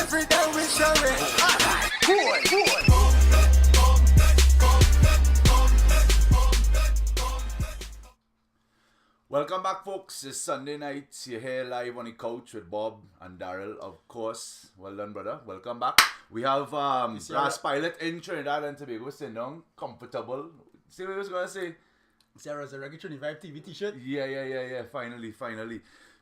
every day we show it. Alright, boy. Welcome back, folks. It's Sunday night. You're here live on the couch with Bob and Daryl, of course. Well done, brother. Welcome back. We have Ras Pilot in Trinidad and Tobago sitting down, comfortable. See what I was going to say? Sarah's a Reggae 25 TV t-shirt. Yeah. Finally.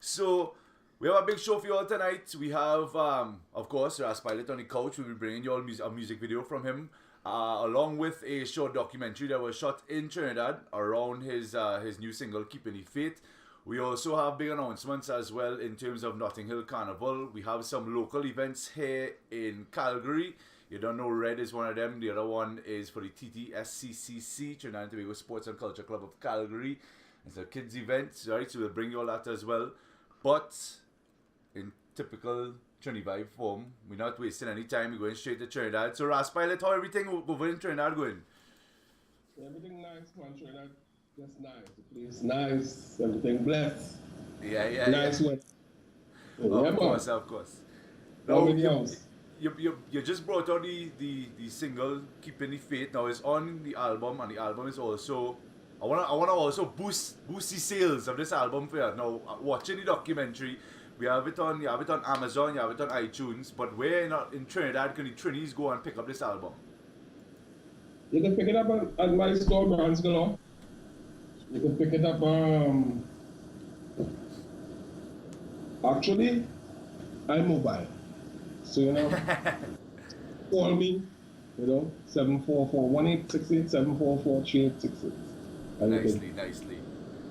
So, we have a big show for you all tonight. We have, of course, Ras Pilot on the couch. We'll be bringing you all a music video from him, along with a short documentary that was shot in Trinidad around his new single, Keeping the Faith. We also have big announcements as well in terms of Notting Hill Carnival. We have some local events here in Calgary. You don't know, Red is one of them. The other one is for the TTSCCC, Trinidad and Tobago Sports and Culture Club of Calgary. It's a kids event, right? So we'll bring you all that as well. But in typical Trinidad form, we're not wasting any time. We're going straight to Trinidad. So Ras Pilot, how everything over in Trinidad going? Everything nice, man. Trinidad, just nice. The place nice. Everything blessed. Yeah. Nice weather. Of course. Now, you just brought out the single Keeping the Faith. Now it's on the album, and the album is also. I wanna also boost the sales of this album for you. Now, watching the documentary, you have it on Amazon, you have it on iTunes, but where in Trinidad can the Trinis go and pick up this album? You can pick it up at my store, Brands Galore. You can pick it up, actually, I'm mobile. So, call me, 744-1868-744-3866. Nicely.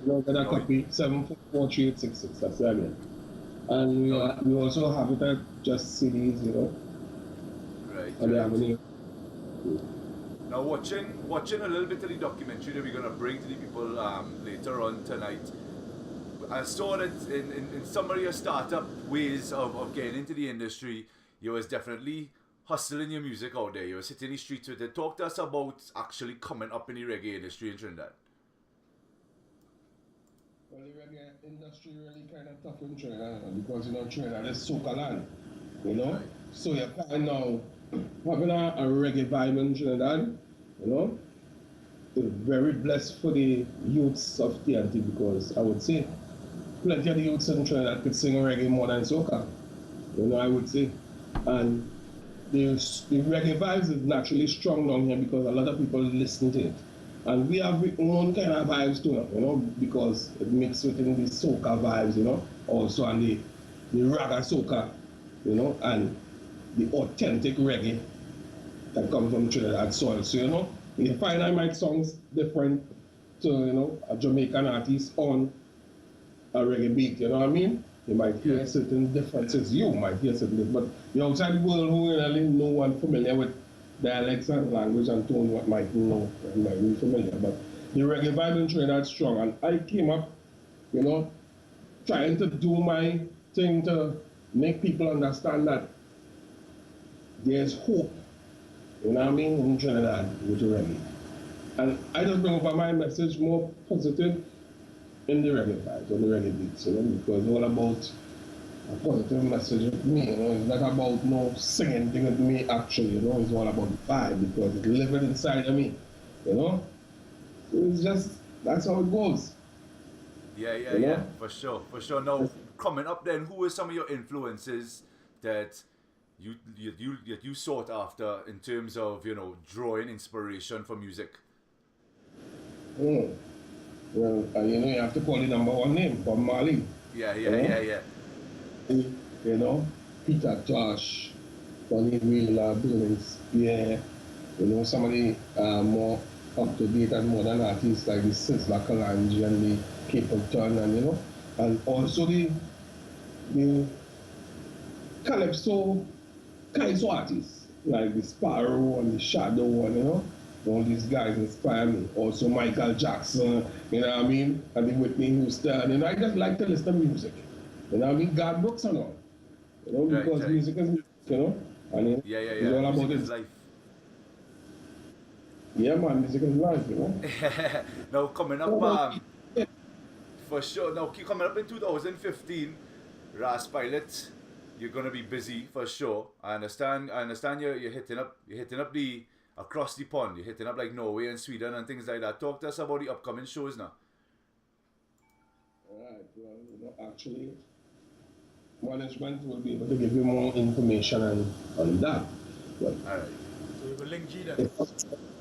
Get a copy, 744-3866, that's what I mean. And we also have it at just CDs, Right. And they have any. Now, watching a little bit of the documentary that we're going to bring to the people later on tonight, I saw that in some of your startup ways of getting into the industry, you was definitely hustling your music out there. You were sitting in the streets with it. Talk to us about actually coming up in the reggae industry in Trinidad. Well, the reggae industry really kind of tough in Trinidad because, Trinidad is soca land, Right. So you're kind of having a reggae vibe in Trinidad, It's very blessed for the youths of TNT because I would say plenty of the youths in Trinidad could sing reggae more than soca, I would say. And the reggae vibes is naturally strong down here because a lot of people listen to it. And we have our own kind of vibes too, because it mixes within the soca vibes, also and the raga soca, and the authentic reggae that comes from Trinidad soil. So, you find I might songs different to, a Jamaican artist on a reggae beat, you know what I mean? You might hear certain differences, you might hear certain differences, but the outside world who really no one familiar with dialects and language and tone what might be familiar, but the reggae vibe in Trinidad is strong, and I came up, trying to do my thing to make people understand that there's hope, in Trinidad with the reggae. And I just bring over my message more positive in the reggae vibes, on the reggae beats, because it's all about a positive message with me, It's not about no singing thing with me actually, It's all about the vibe because it's living inside of me, So it's just, that's how it goes. Yeah, for sure. Now, coming up then, who were some of your influences that you sought after in terms of, drawing inspiration for music? Well, you have to call the number one name, Bob Marley. Yeah. Peter Tosh, Bonnie Wheeler, Bill Spear, some of the more up-to-date and modern artists like the Sizzla Kalonji and the Capleton and also the Calypso artists like the Sparrow and the Shadow and all these guys inspire me. Also Michael Jackson, and the Whitney Houston, I just like to listen to music. God books and all. Because music is music, and it's all about music is life. Yeah, man, music is life, Now coming up, for sure. Now coming up in 2015, Ras Pilot you're gonna be busy for sure. I understand. You're hitting up the across the pond. You're hitting up like Norway and Sweden and things like that. Talk to us about the upcoming shows now. Alright, well, actually, management will be able to give you more information on that. But All right. So you will link G then.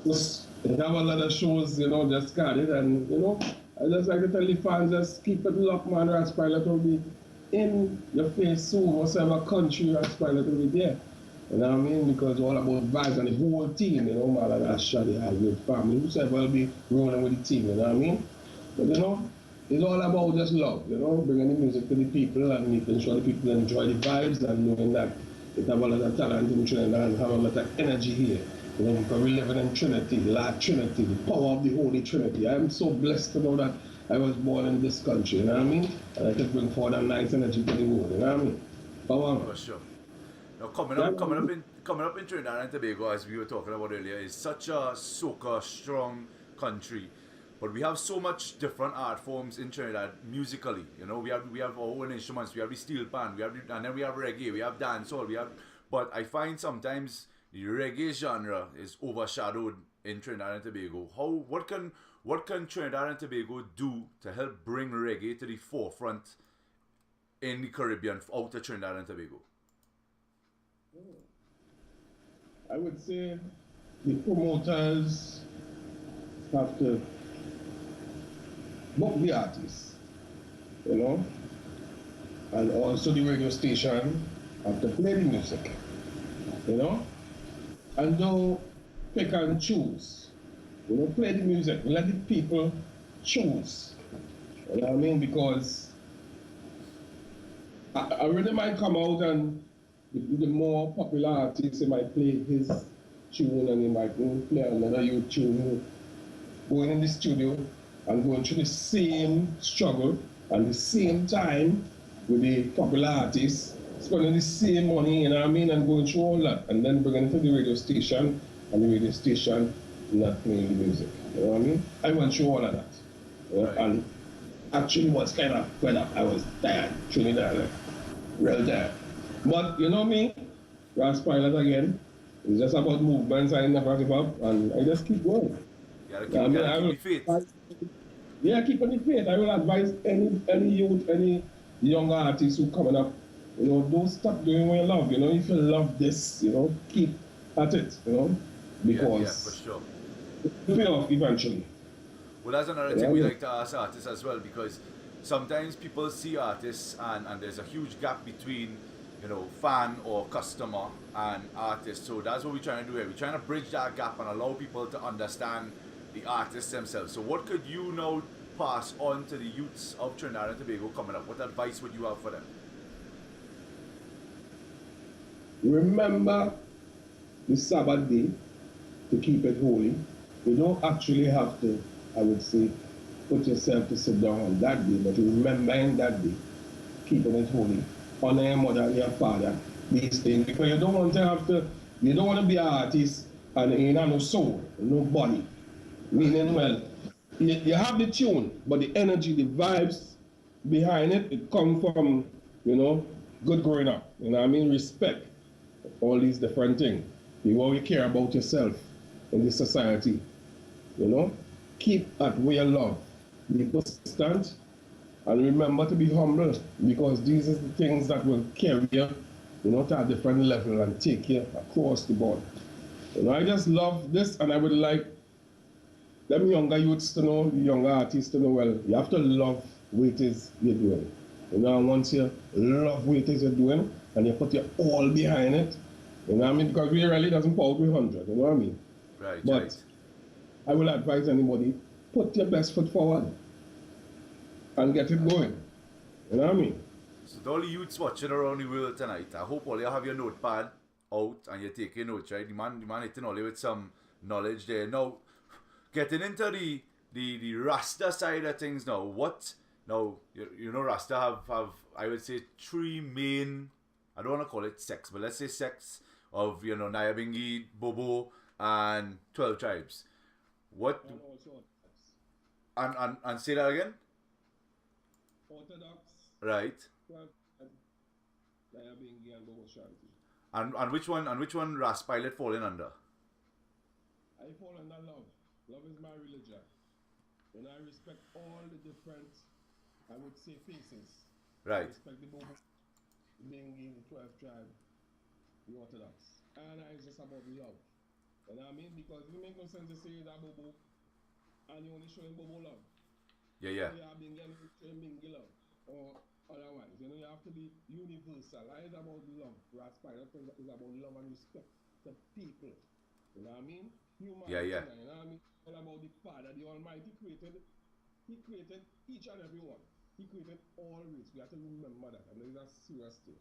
just they have a lot of shows, just started, and I just like to tell the fans, just keep it locked, man. Ras Pilot will be in your face soon, whatever country Ras Pilot will be there. You know what I mean? Because all about vibes and the whole team, man, like that Shadi Highway family, whoever will be rolling with the team, you know what I mean? But it's all about just love, bringing the music to the people and making sure the people enjoy the vibes and knowing that they have a lot of talent in Trinidad and have a lot of energy here. Because we live in Trinity, Lord Trinity, the power of the Holy Trinity. I am so blessed to know that I was born in this country, you know what I mean? And I can bring forward a nice energy to the world, you know what I mean? Power. For sure. Now coming up in Trinidad and Tobago, as we were talking about earlier, is such a soca strong country. But we have so much different art forms in Trinidad musically. We have our own instruments. We have the steel pan. And then we have reggae. We have dancehall. But I find sometimes the reggae genre is overshadowed in Trinidad and Tobago. What can Trinidad and Tobago do to help bring reggae to the forefront in the Caribbean out of Trinidad and Tobago? I would say the promoters have to book the artists, and also the radio station have to play the music, and don't pick and choose. Play the music, let the people choose. You know what I mean? Because a rhythm might come out and the more popular artist, he might play his tune and he might play another youth tune. Going in the studio and going through the same struggle and the same time with the popular artists, spending the same money, and going through all that, and then bringing it to the radio station, and the radio station not playing the music. You know what I mean? I went through all of that. Right. And actually was kind of fed up. I was tired, Trinidad, real tired. But you know me, Ras Pilot again, it's just about movements. I never give up, and I just keep going. You gotta keep the faith. Yeah, keep on the faith. I will advise any youth, any young artist who coming up, don't stop doing what you love. If you love this, keep at it, because Yeah, for sure. it'll pay off eventually. Well, that's another thing we like to ask artists as well, because sometimes people see artists and there's a huge gap between, fan or customer and artist. So that's what we're trying to do here. We're trying to bridge that gap and allow people to understand the artists themselves. So what could you now pass on to the youths of Trinidad and Tobago coming up? What advice would you have for them? Remember the Sabbath day to keep it holy. You don't actually have to, I would say, put yourself to sit down on that day, but remembering that day, keeping it holy. Honor your mother and your father, these things, because you don't want to be an artist and you have no soul, no body. Meaning, well, you have the tune, but the energy, the vibes behind it come from, good growing up. Respect, all these different things. You always care about yourself in this society. Keep at where you love. Be persistent and remember to be humble, because these are the things that will carry you, to a different level and take you across the board. I just love this, and I would like them younger youths to know, the younger artists to know, well, you have to love what it is you're doing. Once you love what it is you're doing and you put your all behind it, because we really doesn't put out with 100, you know what I mean? Right, But right. I will advise anybody, put your best foot forward and get it going. You know what I mean? So to all the youths watching around the world tonight, I hope all you have your notepad out and you're taking notes, right? The man hitting all you with some knowledge there. Now, getting into the Rasta side of things now, Rasta have I would say three main, I don't want to call it sects, but let's say sects of, Nyabingi, Bobo, and 12 tribes. What? And say that again? Orthodox. Right. Liar Bingy and Bobo Shanti. And which one Ras Pilot falling under? I fall under love. Love is my religion. And I respect all the different, I would say, faces. I Right. respect the Bobo, the Bingy, the 12th tribe, the Orthodox. And it's just about love. You know what I mean? Because it make no sense to say that Bobo and you only showing Bobo love. Yeah, yeah. You have been getting showing Bingy love. Or otherwise, you know, you have to be universal. It's about love. Ras Pilot is about love and respect to people. You know what I mean? Human. Yeah, yeah. You know what I mean? All about the Father, the Almighty created each and every one. He created all race. We have to remember that. And this is a serious thing.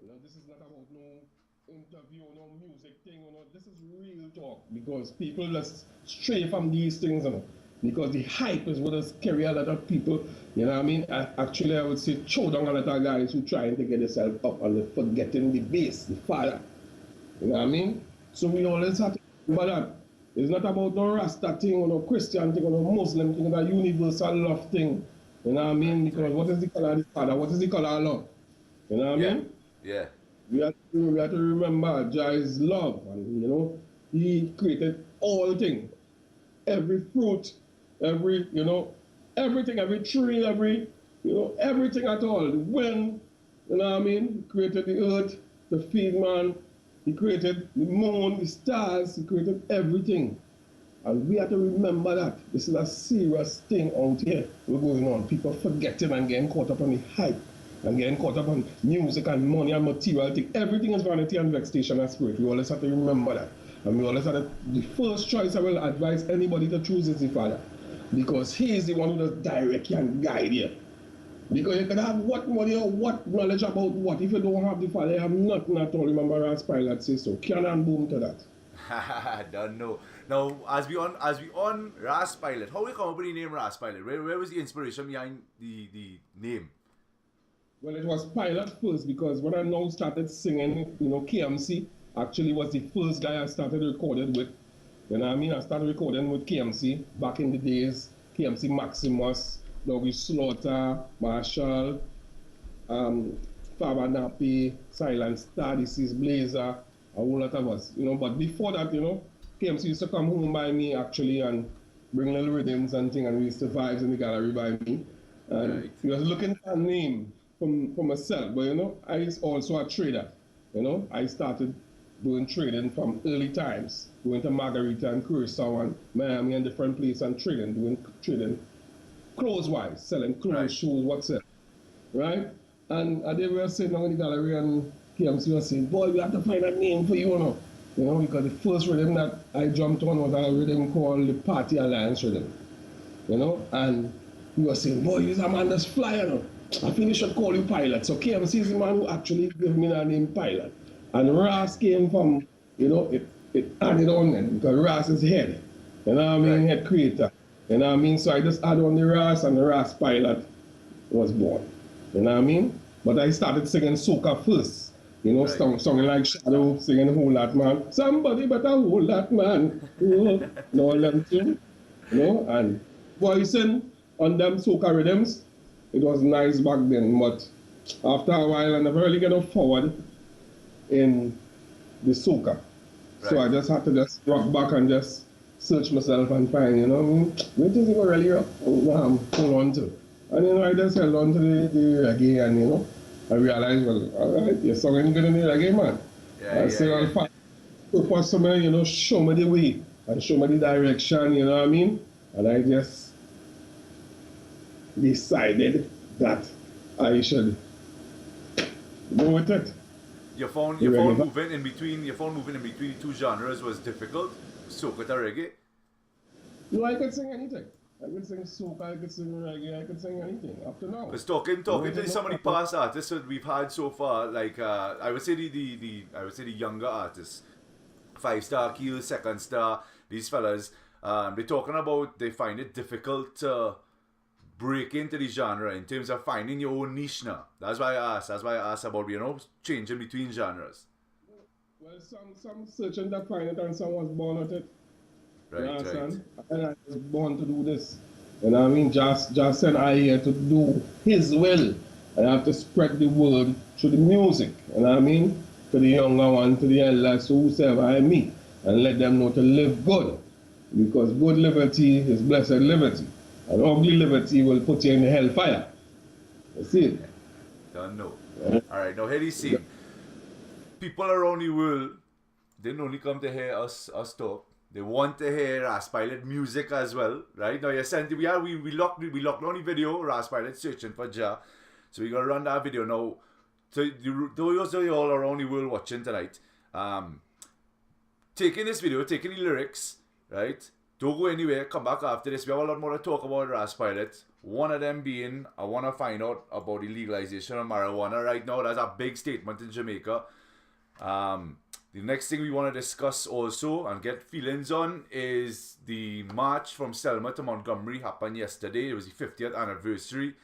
You know, this is not about no interview, no music thing, you know. This is real talk. Because people just stray from these things, you know. Because the hype is what has carry a lot of people, you know what I mean? Actually, I would say throw down a lot of guys who trying to get themselves up and forgetting the base, the Father. You know what I mean? So we always have to remember that. It's not about no Rasta thing or no Christian thing or no Muslim thing, it's a universal love thing. You know what I mean? Because what is the color of the Father? What is the color of love? You know what I mean? Yeah. We have to remember Jah is love, and you know, He created all things. Every fruit, every, you know, everything, every tree, every, you know, everything at all. The wind, you know what I mean? He created the earth to feed man. He created the moon, the stars. He created everything. And we have to remember that. This is a serious thing out here we're going on. People forgetting and getting caught up on the hype and getting caught up on music and money and material thing. Everything is vanity and vexation and spirit. We always have to remember that. And we always have to, the first choice I will advise anybody to choose is the Father. Because He is the one who does direct you and guide you. Because you can have what money or what knowledge about what. If you don't have the Father, you have nothing at all. Remember Ras Pilot says so. Cannon boom to that. Don't know. Now, as we on Ras Pilot, how we come up with the name Ras Pilot? Where was the inspiration behind the name? Well, it was Pilot first because when I now started singing, you know, KMC actually was the first guy I started recording with. You know what I mean? I started recording with KMC back in the days. KMC Maximus, Doggy Slaughter, Marshall, Faber Nappy, Silent Star, This is Blazer, a whole lot of us. You know, but before that, you know, KMC used to come home by me actually and bring little rhythms and things, and we used to vibes in the gallery by me. And Right. he was looking for a name for myself, but you know, I is also a trader. You know, I started doing trading from early times, going to Margarita and Curacao and Miami and different places and doing trading clothes-wise, selling clothes, Right. shoes, whatsoever, right? And they were sitting down in the gallery and KMC was saying, boy, we have to find a name for you know, because the first rhythm that I jumped on was a rhythm called the Party Alliance rhythm, you know, and he was saying, boy, you're a man that's fly, you know. I think you should call you Pilot. So KMC is the man who actually gave me the name Pilot. And Ras came from, you know, it added on then, because Ras is head, you know what I mean, Right. head creator. You know what I mean? So I just add on the Ras and the Ras Pilot was born. You know what I mean? But I started singing soca first. You know, Right. singing like Shadow, singing Hold That Man. Somebody better hold that man. Oh, and all them things. You know, and voicing on them soca rhythms, it was nice back then. But after a while, I never really get forward in the soca. So I Right. just had to just rock back and just search myself and find, you know, what is it really hold on to? And, you know, I just held on to the reggae and, you know, I realized, well, all right, you're singing good in the reggae, man. Yeah, I say, yeah, I'll yeah. find for somebody, you know, show me the way and show me the direction, you know what I mean? And I just decided that I should go with it. Your phone moving in between the two genres was difficult. Soca to reggae. No, I could sing anything. I could sing soca, I could sing reggae, I could sing anything up to now. Because talking to No, some of the past artists that we've had so far, like I would say the younger artists, 5 Star Keel, Second Star, these fellas, they're talking about they find it difficult to break into the genre in terms of finding your own niche now. That's why I asked about, you know, changing between genres. Well, some searching to find it and some was born at it. You Right, understand? And I was born to do this. You know what I mean? Just sent I here to do His will. And I have to spread the word through the music, you know what I mean? To the younger one, to the elders, to whosoever I meet, and let them know to live good. Because good liberty is blessed liberty. And ugly liberty will put you in the hellfire. You see it? Don't know. Yeah. Alright, now here you see. People around the world, they don't only come to hear us talk. They want to hear Raspilot music as well, right? Now you sent we locked on the video, Raspilot searching for Jah. So we're gonna run that video now. So those of you all around the world watching tonight, taking this video, taking the lyrics, right? Don't go anywhere, come back after this. We have a lot more to talk about Raspilot. One of them being, I want to find out about the legalization of marijuana right now. That's a big statement in Jamaica. The next thing we want to discuss also and get feelings on is the march from Selma to Montgomery happened yesterday. It was the 50th anniversary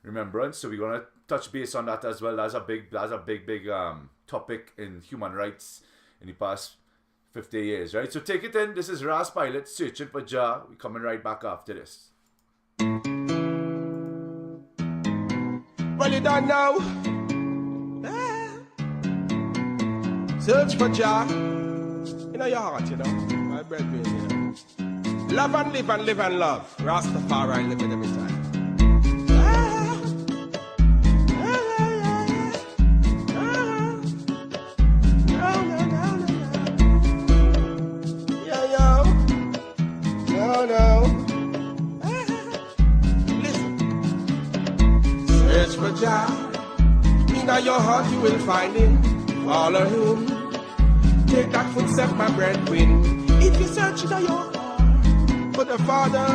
remembrance. So we're going to touch base on that as well. That's a big topic in human rights in the past 50 years, right? So take it in. This is Raspilot, Searching for Jah. We're coming right back after this. Well, you don't know. Search for Jah. You know your heart, you know. My brethren, you know. Love and live and live and love. Rastafari live it every time. Search for Jah. In your heart you will find him. Follow him. Take that footstep, my brethren. If you search in your heart for the Father,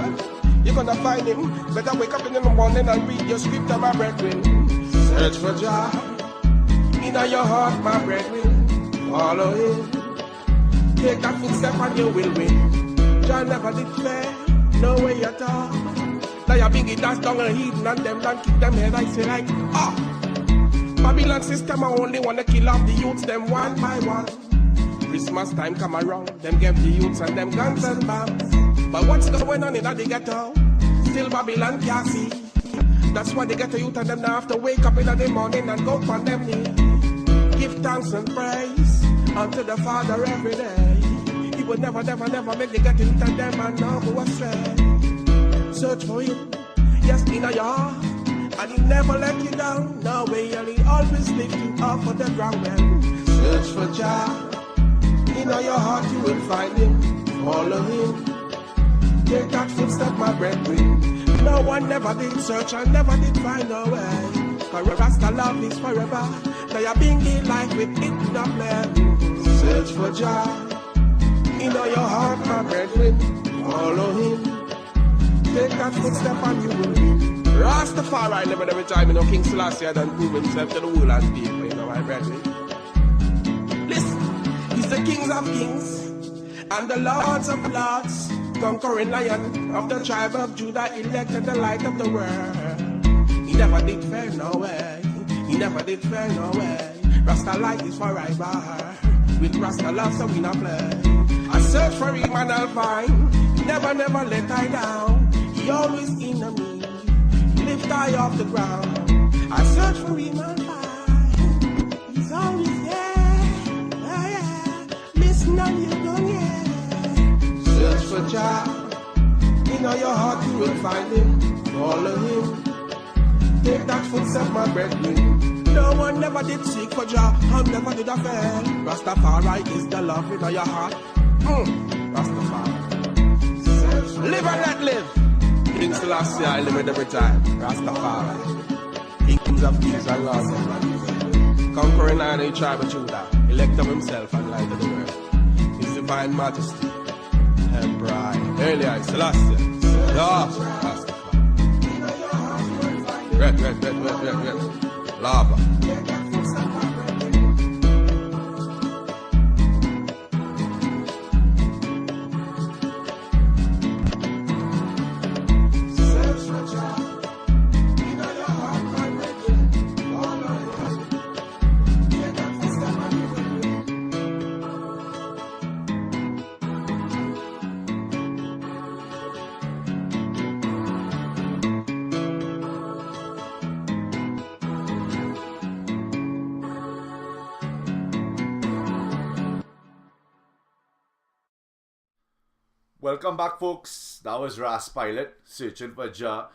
you're gonna find him. Better wake up in the morning and read your scripture, my brethren. Search for Jah. In your heart, my brethren. Follow him. Take that footstep and you will win. Jah never did fair. No way at all. Now you bring it dance down and heathen and them and keep them head. I say like, Babylon system, I only wanna kill off the youths, them one by one. Christmas time come around, them give the youths and them guns and bombs. But what's going on in the ghetto? Still Babylon can't see. That's why they get the youth and them now have to wake up in the morning and go on them knees. Give thanks and praise unto the Father every day. He would never make the get youth and them and now go astray. Search for him, yes, in your heart. And he never let you down, no way, and he always lift you up on the ground. And search for Jah, in your heart you will find him. Follow him, take that footstep, my brethren. No one never did search and never did find a way. Cause Rasta love is forever. Now you're being in life with it not left. Search for Jah, in your heart, my brethren. Follow him, take that footstep and you will win. Rastafari live every time, you know, King Selassie done prove himself to the whole and people, you know, my brethren. Listen, he's the kings of kings and the lords of lords, conquering lion of the tribe of Judah, elected the light of the world. He never did fair no way, he never did fair no way. Rasta light is forever, with Rasta love so we not play. I search for him and I'll find, never let I down, he always in me. Lift I off the ground. I search for him and find. He's always there. Oh, yeah. Listen and you don't hear. Search for Jah. In your heart you will find him. Follow him. Take that footstep, my brethren. No one never did seek for Jah and never did a fail. Rastafari is the love in your heart. Rastafari. Live and let live. King Selassie, I live it every time. Rastafari. Kings of kings and lords of lords. Conquering iron in tribe of Judah. Elect of himself and light of the world. His divine majesty. Emperor. Earlier, Selassie. Rastafari. Red. Lava. Welcome back, folks. That was Ras Pilot, Searching for Jah.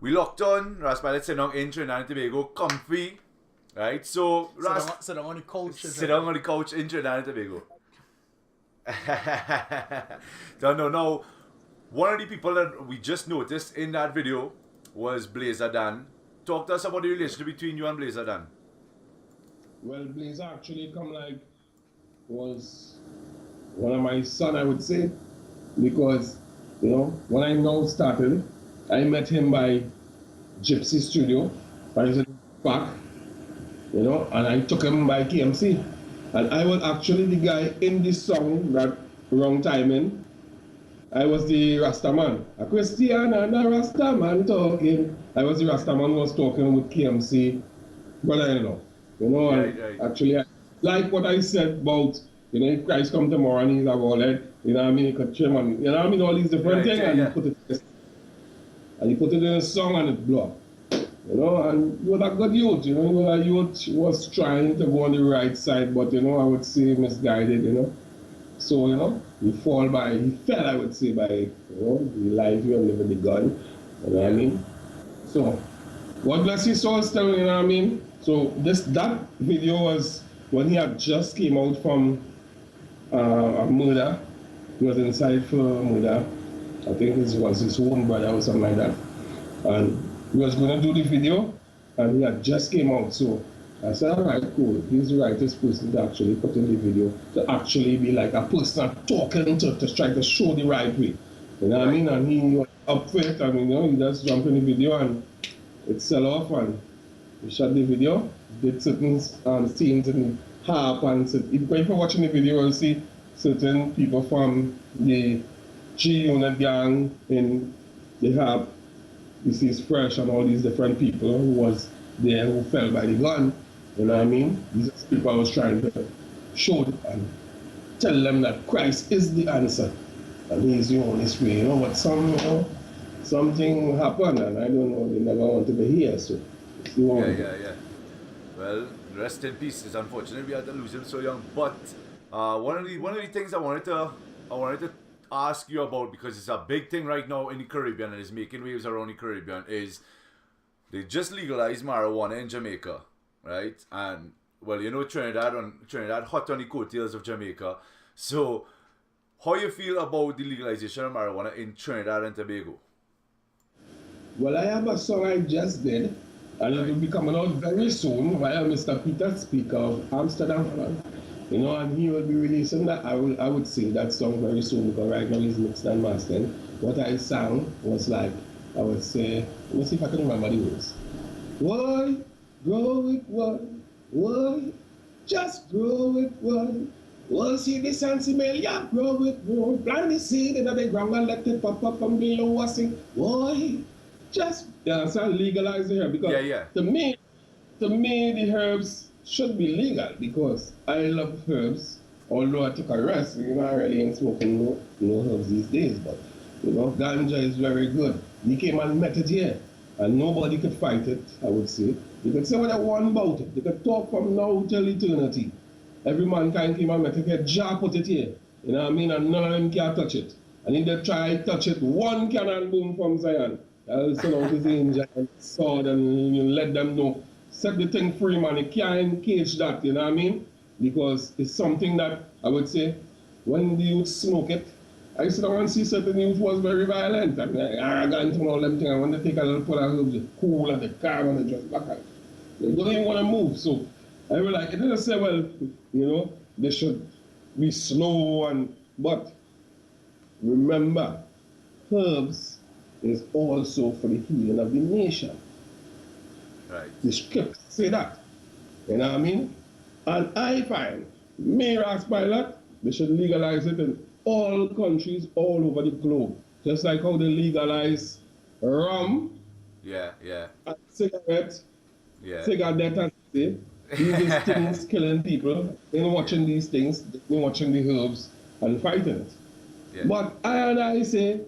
We locked on. Ras Pilot sitting on in Trinidad and Tobago, comfy. Right? So, Ras... Sit down on the couch. Sit down on the couch in Trinidad and Tobago. Don't know. Now, one of the people that we just noticed in that video was Blazer Dan. Talk to us about the relationship between you and Blazer Dan. Well, Blazer actually was one of my son, I would say, because, when I now started, I met him by Gypsy Studio, I was in Park, and I took him by KMC. And I was actually the guy in this song, that wrong timing. I was the Rastaman. A Christian and a Rastaman talking. I was the Rastaman who was talking with KMC, brother-in-law. Right. Actually, I like what I said about, if Christ come tomorrow and he's a wallet, he could trim and, all these different things, and he put it in a song and it blew up. And he was a good youth, he was a youth who was trying to go on the right side, but, I would say misguided, So, he fell, I would say, by, the life you live in the gun, you know what I mean? So, God bless his soul still, you know what I mean? So, that video was when he had just came out from a murder. He was inside for murder. I think it was his own brother or something like that. And he was going to do the video, and he had just came out. So I said, all right, cool. He's the rightest person to actually put in the video, to actually be like a person talking to try to show the right way. You know what I mean? And he was up for it, and he just jumped in the video, and it sell off, and we shot the video, did certain scenes in the harp, and if you're watching the video, you'll see certain people from the G-Unit gang in the harp. You see it's Fresh and all these different people who was there who fell by the gun. You know what I mean? These are people I was trying to show them and tell them that Christ is the answer. And he's the only way, but something happened and I don't know, they never want to be here, so it's the one. Yeah. Well, rest in peace. It's unfortunate we had to lose him so young. But one of the things I wanted to ask you about, because it's a big thing right now in the Caribbean and it's making waves around the Caribbean, is they just legalized marijuana in Jamaica, right? And well, Trinidad hot on the coattails of Jamaica. So how you feel about the legalization of marijuana in Trinidad and Tobago? Well, I have a song I just did, and it will be coming out very soon via Mr. Peter Speaker of Amsterdam. And he will be releasing that. I would say that song very soon, because right now he's mixed and mastering. What I sang was like, I would say, let me see if I can remember the words. Why grow it one? Why just grow it one? Well, see the sensibilia, grow it, grow. Plant the seed in the ground and let it pop up from below. I sing, why just legalize it here, because to me the herbs should be legal, because I love herbs. Although I took a rest, I really ain't smoking no herbs these days, but ganja is very good. You came and met it here, and nobody could fight it, I would say. You could say what I want about it. You could talk from now till eternity. Every mankind came and met it here, Jah put it here. You know what I mean? And none of them can touch it. And if they try to touch it, one cannon boom from Zion. I'll send out his angel and sword and let them know. Set the thing free, man. You can't cage that, you know what I mean? Because it's something that I would say, when the youth smoke it, I used to and see certain youth was very violent. I mean, arrogant and all them things. I want to take a little pull of herbs, the cool and the calm and the just back. They don't even want to move. So I was like, it didn't say, well, they should be slow, but remember, herbs is also for the healing of the nation. Right. The scripts say that. You know what I mean? And I find, Ras Pilot, they should legalize it in all countries all over the globe. Just like how they legalize rum, and cigarette, cigarette and say, these things killing people, they're watching these things, they're watching the herbs and fighting it. Yeah. But I say,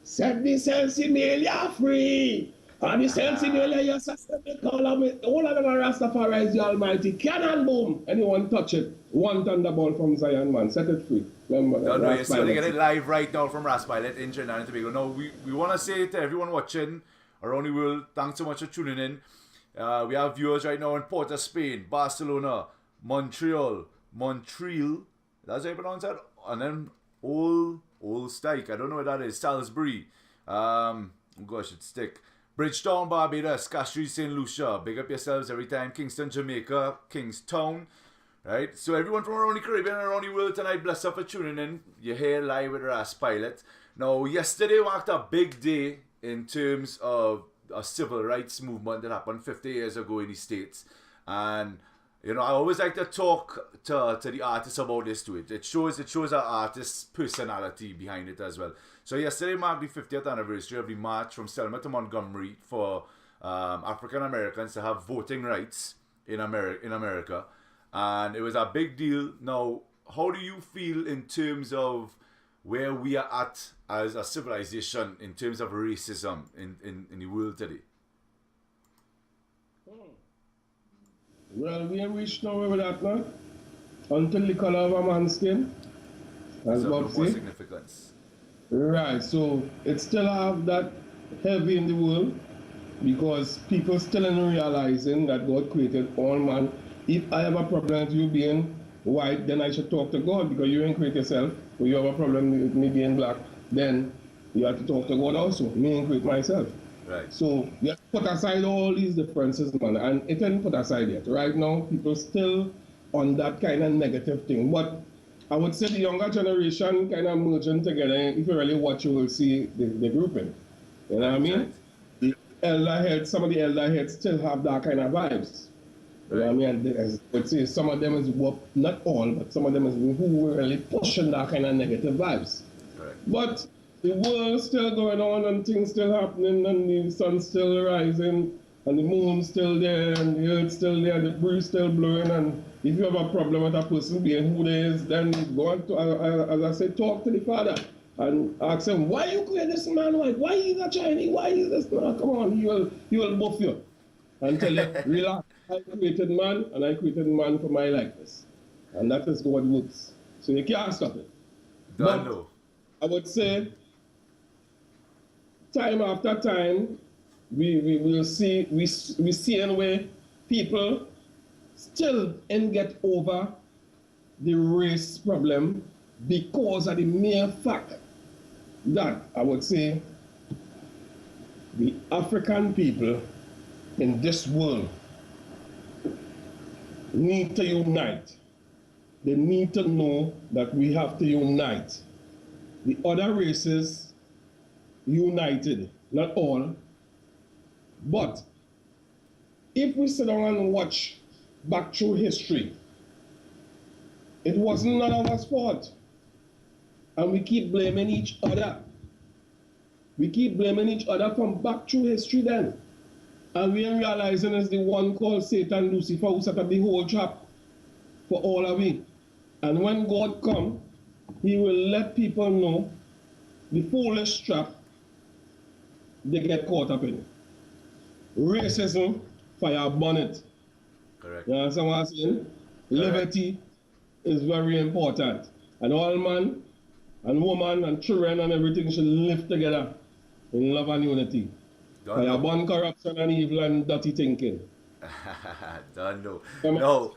set the sensibilia free. And the sense in the yes, they call them, all of them are Rastafari is the Almighty. Cannon boom! Anyone touch it? One thunderbolt from Zion, man. Set it free. Remember, No, you're still Pilot. getting it live right now from Raspilot in Trinidad and Tobago. No, we want to say to everyone watching around the world, thanks so much for tuning in. We have viewers right now in Port of Spain, Barcelona, Montreal, that's how you pronounce that? And then Old Stike, I don't know what that is, Salisbury, gosh, it's stick. Bridgetown, Barbados, Castries, St. Lucia, big up yourselves every time, Kingston, Jamaica, Kingstown, right? So everyone from around the Caribbean and around the world tonight, bless up for tuning in. You're here live with Raspilot. Now, yesterday marked a big day in terms of a civil rights movement that happened 50 years ago in the States. And, you know, I always like to talk to the artists about this too. It shows our artist's personality behind it as well. So yesterday marked the 50th anniversary of the march from Selma to Montgomery for African Americans to have voting rights in America. And it was a big deal. Now, how do you feel in terms of where we are at as a civilization in terms of racism in the world today? Well, we ain't reached nowhere with that now. Until the color of a man's skin. As So, Bob more say. significance. Right, so it still have that heavy in the world because people still ain't realizing that God created all man. If I have a problem with you being white, then I should talk to God because you ain't create yourself. If you have a problem with me being black, then you have to talk to God also. Me ain't create myself. Right. So you have to put aside all these differences, man, and it ain't put aside yet. Right now, people still on that kind of negative thing. But I would say the younger generation kind of merging together. If you really watch, you will see the grouping. You know what I mean? Right. The elder heads, some of the elder heads still have that kind of vibes. You know what I mean? I would say some of them is not all, but some of them is who were really pushing that kind of negative vibes. Correct. But the world's still going on and things still happening and the sun's still rising and the moon's still there and the earth's still there, the breeze still blowing, and if you have a problem with a person being who they is, then go on to, as I said, talk to the Father and ask him, why you create this man white? Why is a Chinese? Why is this man? Come on, he will buff you and tell you, relax, I created man and I created man for my likeness. And that is what works. So you can't stop it. Don't But know. I would say, time after time, we see in where people still ain't get over the race problem because of the mere fact that I would say the African people in this world need to unite. They need to know that we have to unite. The other races united, not all. But if we sit down and watch back through history, it wasn't none of us fault. And we keep blaming each other. We keep blaming each other from back through history then. And we ain't realizing it's the one called Satan Lucifer who set up the whole trap for all of it. And when God come, he will let people know the foolish trap they get caught up in. Racism, fire burn it. Correct. You understand what I'm saying? Liberty is very important. And all man and woman and children and everything should live together in love and unity. Don't Fire know. burn corruption and evil and dirty thinking. Don't know. Come on. No.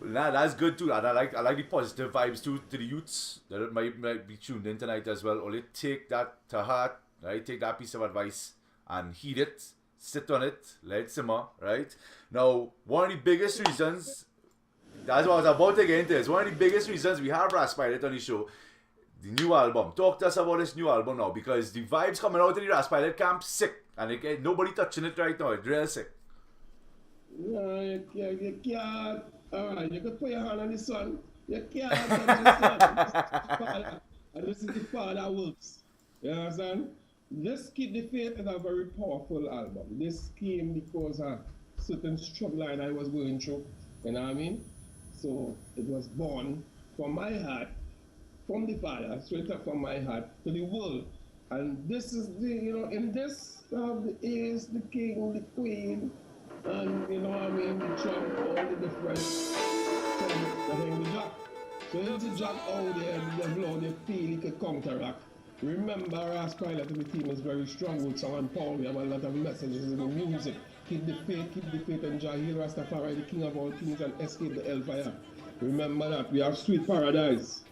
Nah, that's good too. And I like the positive vibes too to the youths that might be tuned in tonight as well. Only take that to heart, right? Take that piece of advice and heed it, sit on it, let it simmer, right? Now, one of the biggest reasons, that's what I was about to get into, is one of the biggest reasons we have Raspilot on the show, the new album. Talk to us about this new album now, because the vibes coming out of the Raspilot camp, sick. And nobody touching it right now, it's real sick. No, you can't. All right, you can put your hand on the sun. You can't touch the sun. And this is the Father works. You understand? This Keep the Faith is a very powerful album. This came because of certain struggle line I was going through. You know what I mean? So it was born from my heart, from the Father, straight up from my heart to the world. And this is in this, the ace, the king, the queen, and the trump, all the different the jack. So if the jack out there, the blow, they feel it can counteract. Remember, Ras Pilot and the team is very strong with song and power. We have a lot of messages in the music. Keep the faith, and Jah heal Rastafari, the king of all kings, and escape the hellfire. Remember that. We have Sweet Paradise.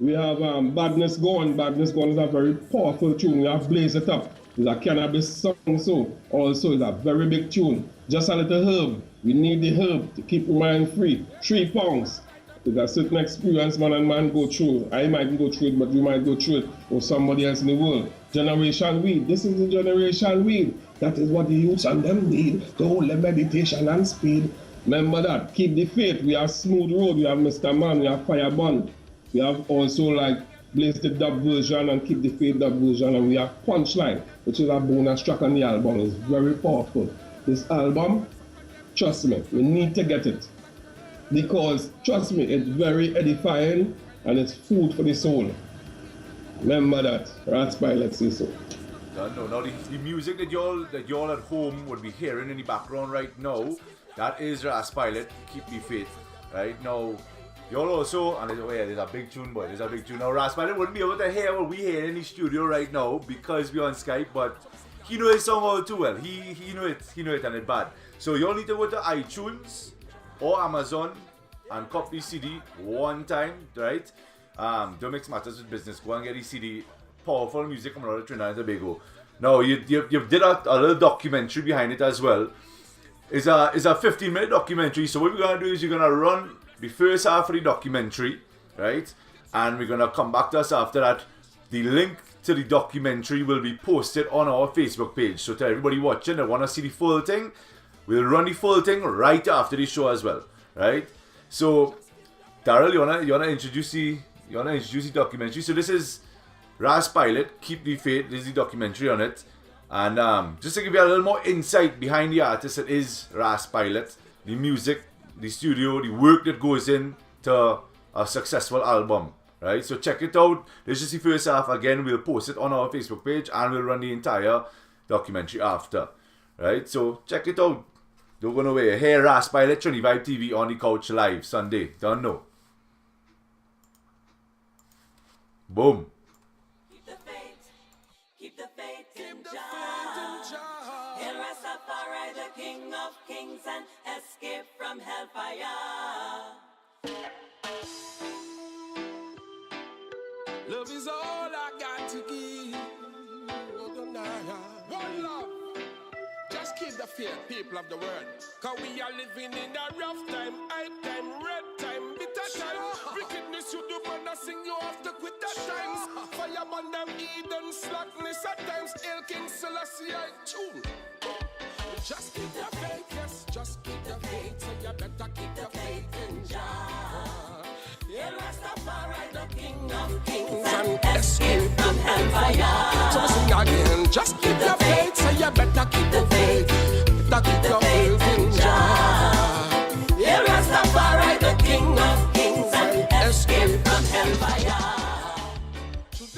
We have Badness Gone. Badness Gone is a very powerful tune. We have Blaze It Up. It's a cannabis song, so also it's a very big tune. Just a little herb. We need the herb to keep your mind free. 3 pounds. It's a certain experience man and man go through. I might go through it, but you might go through it, or somebody else in the world. Generation weed. This is the generation weed. That is what the youths and them need. The whole meditation and speed. Remember that. Keep the faith. We have Smooth Road. We have Mr. Man. We have Firebun. We have also like Blaze the Dub version and Keep the Faith dub version. And we have Punchline, which is a bonus track on the album. It's very powerful. This album, trust me, we need to get it. Because, trust me, it's very edifying and it's food for the soul. Remember that. Ras Pilot says so. No, now the music that y'all at home would be hearing in the background right now, that is Ras Pilot, Keep the Faith. Right now, y'all also, and there's a big tune, boy. There's a big tune. Now, Ras Pilot wouldn't be able to hear what we hear in the studio right now because we're on Skype, but he knows his song all too well. He know it and it's bad. So y'all need to go to iTunes or Amazon and copy CD one time, right? Don't mix matters with business. Go and get the CD. Powerful music coming out of Trinidad and Tobago. Now you did a little documentary behind it as well. It's a 15-minute documentary. So what we're gonna do is you're gonna run the first half of the documentary, right? And we're gonna come back to us after that. The link to the documentary will be posted on our Facebook page. So to everybody watching that wanna see the full thing, we'll run the full thing right after the show as well, right? So Daryl, you wanna introduce the documentary? So this is Ras Pilot, Keep the Faith. This is the documentary on it. And just to give you a little more insight behind the artist that is Ras Pilot, the music, the studio, the work that goes into a successful album, right? So check it out. This is the first half. Again, we'll post it on our Facebook page and we'll run the entire documentary after, right? So check it out. Don't go nowhere. Here, Ras Pilot, Trini Vibe TV on the couch live Sunday. Don't know. Boom. Keep the faith in Jah. Hail Rastafari, the King of Kings, and escape from hellfire. Love is all I got to give. One love. Just keep the faith, people of the world. Cause we are living in a rough time, hype time, red time, bitter time. Wickedness you do, man, I sing you off to quit at times. Fireman them Eden, slackness at times. Hail King Selassie, I tune. Just keep the faith, yes, just keep the faith. So you better keep the faith in Jah. Hail Rastafari, the King of Kings, and escape from hellfire. So we sing again, just keep the faith. So you better keep the faith. Better keep the faith in Jah. Hail Rastafari, the King of Kings, and escape from hellfire.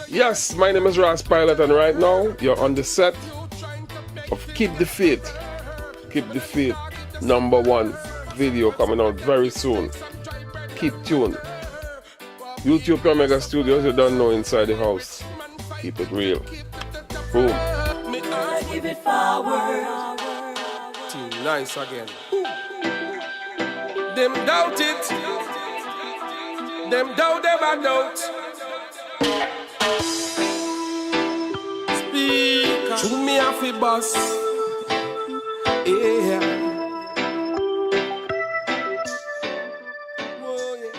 Yes, my name is Ras Pilot, and right now you're on the set of Keep the Faith. Keep the Faith #1 video coming out very soon. Keep tuned. YouTube Omega Studios, you don't know, inside the house. Keep it real. Boom. Give it forward. Team nice again. Them doubt it. Them doubt, them a doubt. Speak to me off the bus. Yeah.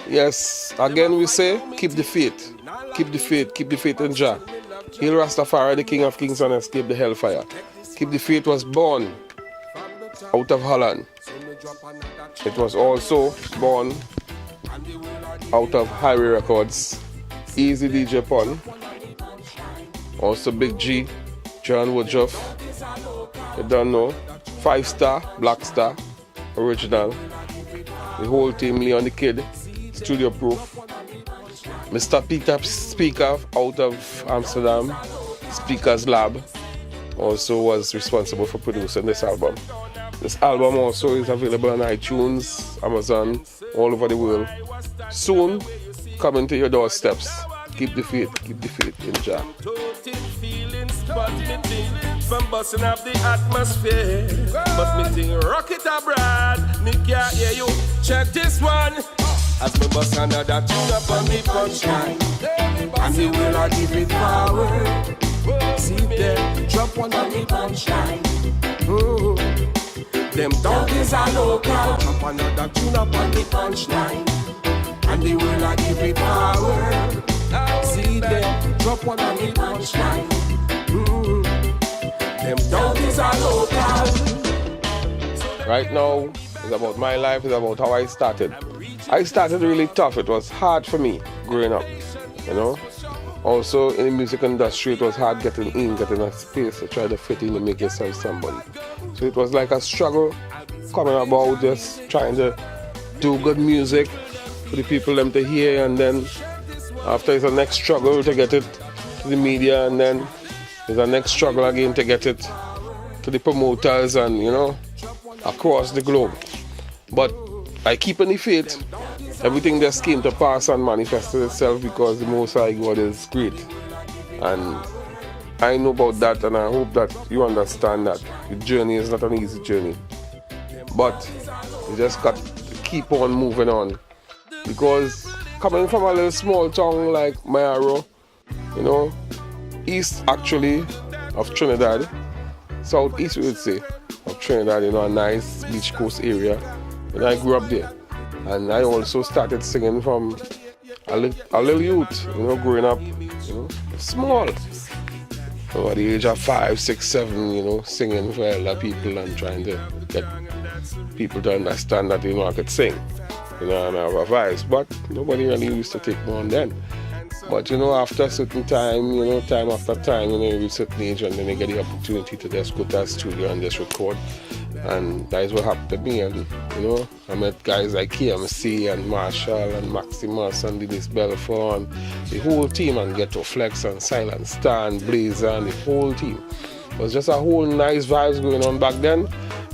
Yes, again we say, keep the faith. Keep the faith. Keep the faith in Jah. Hail Rastafari, the King of Kings, and escape the hellfire. Keep the Faith was born out of Holland. It was also born out of Highway Records, Easy DJ Pun, also Big G, John Woodruff, you don't know, 5 Star, Black Star, Original, the whole team, Leon the Kid, Studio Proof, Mr. Peter Speaker out of Amsterdam, Speakers Lab also was responsible for producing this album. This album also is available on iTunes, Amazon, all over the world. Soon, coming to your doorsteps. Keep the faith in Jah. From busting up the atmosphere, but me think rocket abroad, me can't hear you. Check this one. As me bust another tune up on me punchline, and he will not give it power. See them drop one on me punchline. Them donkeys are local. Drop another tune up on me punchline, and he will not give it power. See them drop one on me punchline. Them donkeys are local. Right now, it's about my life, it's about how I started. I started really tough. It was hard for me growing up, you know. Also, in the music industry, it was hard getting a space to try to fit in and make yourself somebody. So it was like a struggle coming about, just trying to do good music for the people them to hear, and then after it's a next struggle to get it to the media, and then there's a next struggle again to get it to the promoters, and you know, across the globe. But I keep in the faith. Everything just came to pass and manifested itself because the Most High God is great. And I know about that, and I hope that you understand that the journey is not an easy journey. But you just got to keep on moving on. Because coming from a little small town like Mayaro, you know, east actually of Trinidad, southeast we would say, of Trinidad, you know, a nice beach coast area. And I grew up there. And I also started singing from a little youth, you know, growing up, you know, small. So at the age of 5, 6, 7, you know, singing for elder people and trying to get people to understand that, you know, I could sing, you know, and I have a voice. But nobody really used to take me on then. But, you know, after a certain time, you know, time after time, you know, you reach a certain age and then you get the opportunity to just go to a studio and just record. And that is what happened to me. And, you know, I met guys like KMC and Marshall and Maximus and Dennis Belfort and the whole team, and Ghetto Flex and Silent Star and Blazer and the whole team. It was just a whole nice vibes going on back then.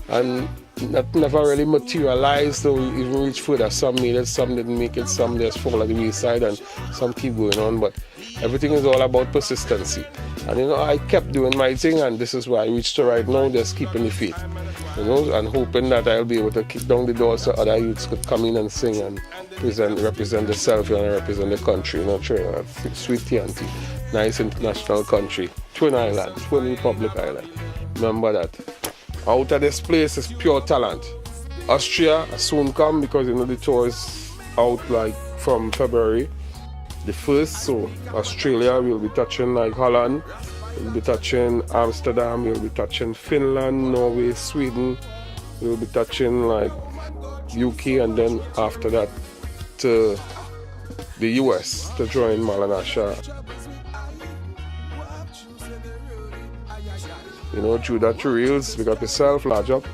And that never really materialized, so we even reached further. Some made it, some didn't make it, some just fall at the wayside, and some keep going on. But everything is all about persistency. And you know, I kept doing my thing, and this is where I reached to right now, just keeping the faith. You know, and hoping that I'll be able to kick down the doors so other youths could come in and sing and represent themselves and represent the country. You know, sweet TNT, nice international country, Twin Island, Twin Republic Island. Remember that. Out of this place is pure talent. Austria soon come because you know the tour is out like from February the 1st. So Australia will be touching like Holland, we'll be touching Amsterdam, we'll be touching Finland, Norway, Sweden, we'll be touching like UK, and then after that to the US to join Marlon Asher. You know, Judah Reels, big up yourself, large up.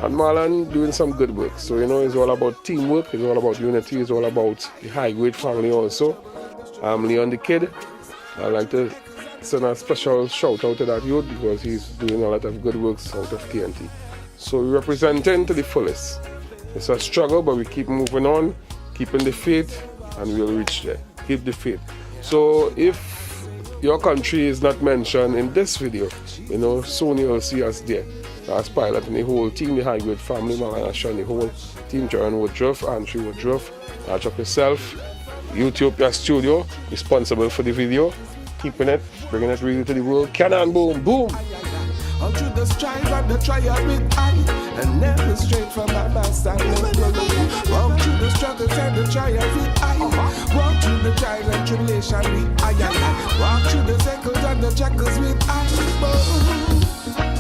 And Marlon doing some good work. So, you know, it's all about teamwork, it's all about unity, it's all about the High Grade family also. I'm Leon the Kid. I'd like to send a special shout out to that youth because he's doing a lot of good works out of KNT. So we're representing to the fullest. It's a struggle, but we keep moving on, keeping the faith, and we'll reach there. Keep the faith. So if your country is not mentioned in this video, you know, soon you'll see us there. As Pilot and the whole team, the High Grade family, Marlon Asher and the whole team, John Woodruff, Andrew Woodruff, Arch Up Yourself, Utopia Studio, responsible for the video, keeping it, bringing it really to the world. Cannon boom, boom! Unto the strive and the trial with I, and never straight from my master. Walk through the struggles and the trials with I. Walk through the trials and tribulation with I. Walk through the circles and the jackals with I.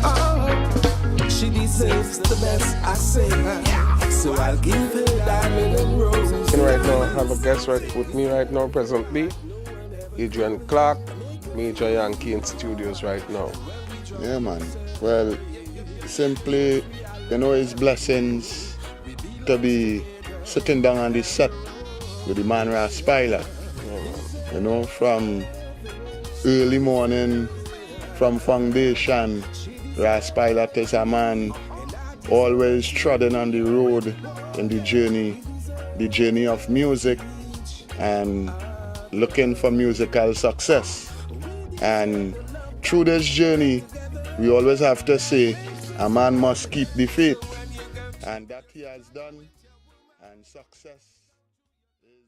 Oh, she deserves the best, I say. So I'll give her diamond and roses. Right now, I have a guest right with me right now, presently. Adrian Clark, Major Yankee in studios right now. Yeah, man. Well, simply, you know, it's blessings to be sitting down on this set with the man Raspila. You know, from early morning from foundation. Ras Pilot is a man always treading on the road in the journey of music and looking for musical success. And through this journey, we always have to say, a man must keep the faith. And that he has done, and success is...